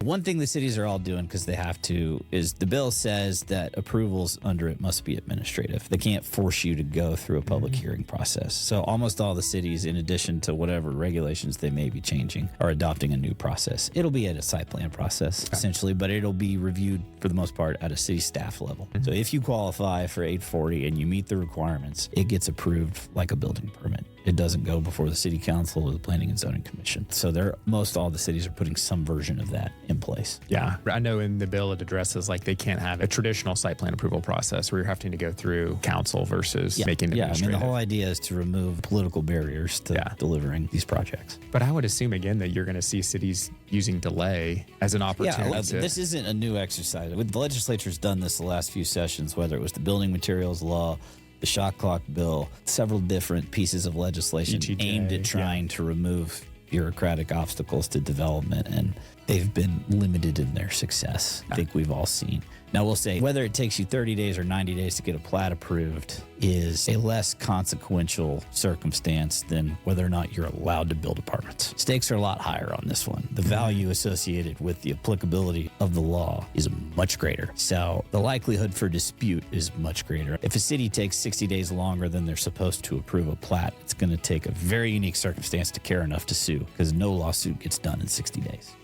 One thing the cities are all doing, because they have to, is the bill says that approvals under it must be administrative. They can't force you to go through a public hearing process. So almost all the cities, in addition to whatever regulations they may be changing, are adopting a new process. It'll be at a site plan process, essentially, but it'll be reviewed for the most part at a city staff level. So if you qualify for 840 and you meet the requirements, it gets approved like a building permit. It doesn't go before the city council or the planning and zoning commission. So most all the cities are putting some version of that in place. Yeah. I know in the bill it addresses like they can't have a traditional site plan approval process where you're having to go through council versus making it administrative. The whole idea is to remove political barriers to delivering these projects. But I would assume, again, that you're going to see cities using delay as an opportunity. This isn't a new exercise. The legislature's done this the last few sessions, whether it was the building materials law, the shot clock bill, several different pieces of legislation aimed at trying to remove bureaucratic obstacles to development, and they've been limited in their success. I think we've all seen. Now, we'll say whether it takes you 30 days or 90 days to get a plat approved is a less consequential circumstance than whether or not you're allowed to build apartments. Stakes are a lot higher on this one. The value associated with the applicability of the law is much greater. So the likelihood for dispute is much greater. If a city takes 60 days longer than they're supposed to approve a plat, it's going to take a very unique circumstance to care enough to sue, because no lawsuit gets done in 60 days.